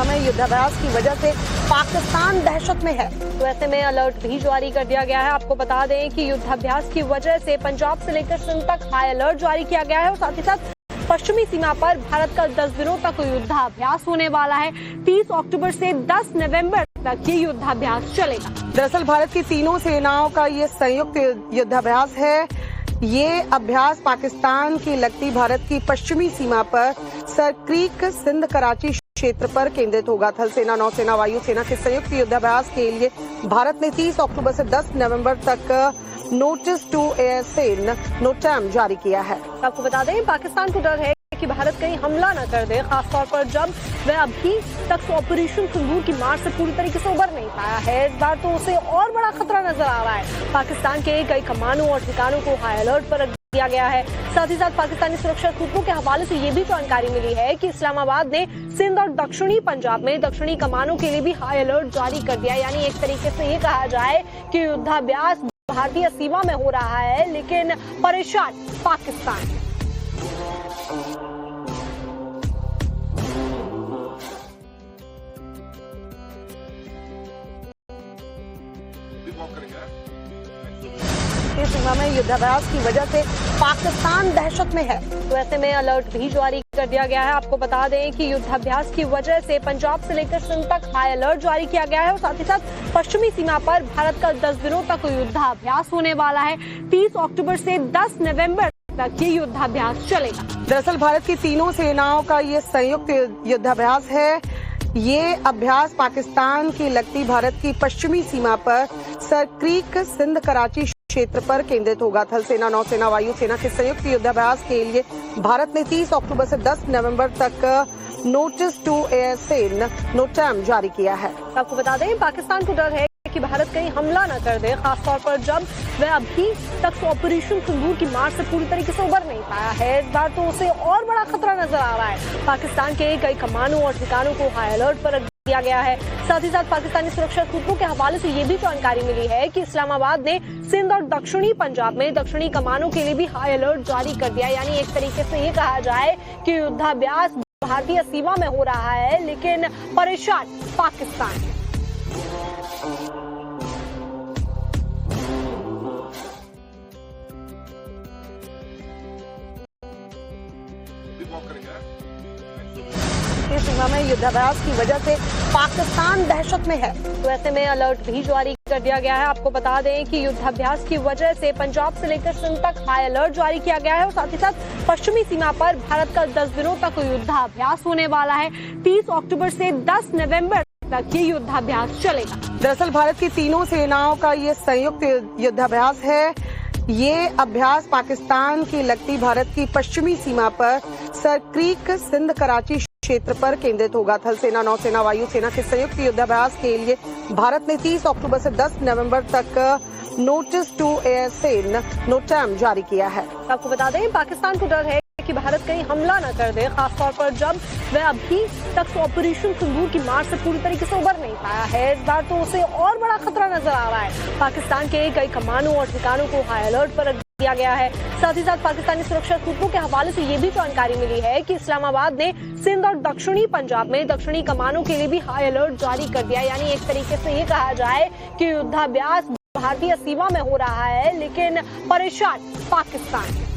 सीमा में युद्धाभ्यास की वजह से पाकिस्तान दहशत में है, तो ऐसे में अलर्ट भी जारी कर दिया गया है। आपको बता दें कि युद्धाभ्यास की वजह से पंजाब से लेकर सिंध तक हाई अलर्ट जारी किया गया है और साथ ही साथ पश्चिमी सीमा पर भारत का 10 दिनों तक युद्धाभ्यास होने वाला है। 30 अक्टूबर से 10 नवंबर तक ये युद्धाभ्यास चलेगा। दरअसल भारत की तीनों सेनाओं का ये संयुक्त युद्धाभ्यास है। ये अभ्यास पाकिस्तान की लगती भारत की पश्चिमी सीमा पर सर क्रीक सिंध कराची क्षेत्र पर केंद्रित होगा। थल सेना, नौसेना, वायुसेना के संयुक्त युद्धाभ्यास के लिए भारत ने 30 अक्टूबर से 10 नवंबर तक नोटिस टू एयरसेन नोटैम जारी किया है। आपको बता दें, पाकिस्तान को डर है कि भारत कहीं हमला न कर दे, खासतौर पर जब वह अभी तक ऑपरेशन सिंदूर की मार से पूरी तरीके से उबर नहीं पाया है। इस बार तो उसे और बड़ा खतरा नजर आ रहा है। पाकिस्तान के कई कमानों और ठिकानों को हाई अलर्ट पर रख दिया गया है। साथ ही साथ पाकिस्तानी सुरक्षा सूत्रों के हवाले से ये भी जानकारी मिली है कि इस्लामाबाद ने सिंध और दक्षिणी पंजाब में दक्षिणी कमानों के लिए भी हाई अलर्ट जारी कर दिया। यानी एक तरीके से ये कहा जाए कि युद्धाभ्यास भारतीय सीमा में हो रहा है, लेकिन परेशान पाकिस्तान। सीमा में युद्धाभ्यास की वजह से पाकिस्तान दहशत में है, तो ऐसे में अलर्ट भी जारी कर दिया गया है। आपको बता दें कि युद्धाभ्यास की वजह से पंजाब से लेकर सिंध तक हाई अलर्ट जारी किया गया है और साथ ही साथ पश्चिमी सीमा पर भारत का 10 दिनों तक युद्धाभ्यास होने वाला है। 30 अक्टूबर से 10 नवंबर तक ये युद्धाभ्यास चलेगा। दरअसल भारत की तीनों सेनाओं का ये संयुक्त युद्धाभ्यास है। ये अभ्यास पाकिस्तान की लगती भारत की पश्चिमी सीमा पर सर क्रीक सिंध कराची क्षेत्र पर केंद्रित होगा। थल सेना, नौसेना, वायुसेना के संयुक्त युद्धाभ्यास के लिए भारत ने 30 अक्टूबर से 10 नवंबर तक नोटिस टू एयरसेन नोटैम जारी किया है। आपको बता दें, पाकिस्तान को डर है कि भारत कहीं हमला न कर दे, खासतौर पर जब वह अभी तक ऑपरेशन सिंदूर की मार से पूरी तरीके से उबर नहीं पाया है। इस बार तो उसे और बड़ा खतरा नजर आ रहा है। पाकिस्तान के कई कमानों और ठिकानों को हाई अलर्ट पर दिया गया है। साथ ही साथ पाकिस्तानी सुरक्षा सूत्रों के हवाले से ये भी जानकारी मिली है कि इस्लामाबाद ने सिंध और दक्षिणी पंजाब में दक्षिणी कमानों के लिए भी हाई अलर्ट जारी कर दिया। यानी एक तरीके से ये कहा जाए कि युद्धाभ्यास भारतीय सीमा में हो रहा है, लेकिन परेशान पाकिस्तान। सीमा में युद्धाभ्यास की वजह से पाकिस्तान दहशत में है, तो ऐसे में अलर्ट भी जारी कर दिया गया है। आपको बता दें कि युद्धाभ्यास की वजह से पंजाब से लेकर सिंध तक हाई अलर्ट जारी किया गया है और साथ ही साथ पश्चिमी सीमा पर भारत का 10 दिनों तक युद्धाभ्यास होने वाला है। 30 अक्टूबर से 10 नवंबर तक ये युद्धाभ्यास चलेगा। दरअसल भारत की तीनों सेनाओं का ये संयुक्त युद्धाभ्यास है। ये अभ्यास पाकिस्तान की लगती भारत की पश्चिमी सीमा पर सर क्रीक सिंध कराची क्षेत्र पर केंद्रित होगा। थल सेना, नौसेना, वायुसेना के संयुक्त युद्धाभ्यास के लिए भारत ने 30 अक्टूबर से 10 नवंबर तक नोटिस टू एयरसेन नोटैम जारी किया है। आपको बता दें, पाकिस्तान को डर है कि भारत कहीं हमला न कर दे, खासतौर पर जब वह अभी तक ऑपरेशन सिंदूर की मार से पूरी तरीके से उबर नहीं पाया है। इस बार तो उसे और बड़ा खतरा नजर आ रहा है। पाकिस्तान के कई कमानों और ठिकानों को हाई अलर्ट पर दिया गया है। साथ ही साथ पाकिस्तानी सुरक्षा सूत्रों के हवाले से ये भी जानकारी मिली है कि इस्लामाबाद ने सिंध और दक्षिणी पंजाब में दक्षिणी कमानों के लिए भी हाई अलर्ट जारी कर दिया। यानी एक तरीके से ये कहा जाए कि युद्धाभ्यास भारतीय सीमा में हो रहा है, लेकिन परेशान पाकिस्तान।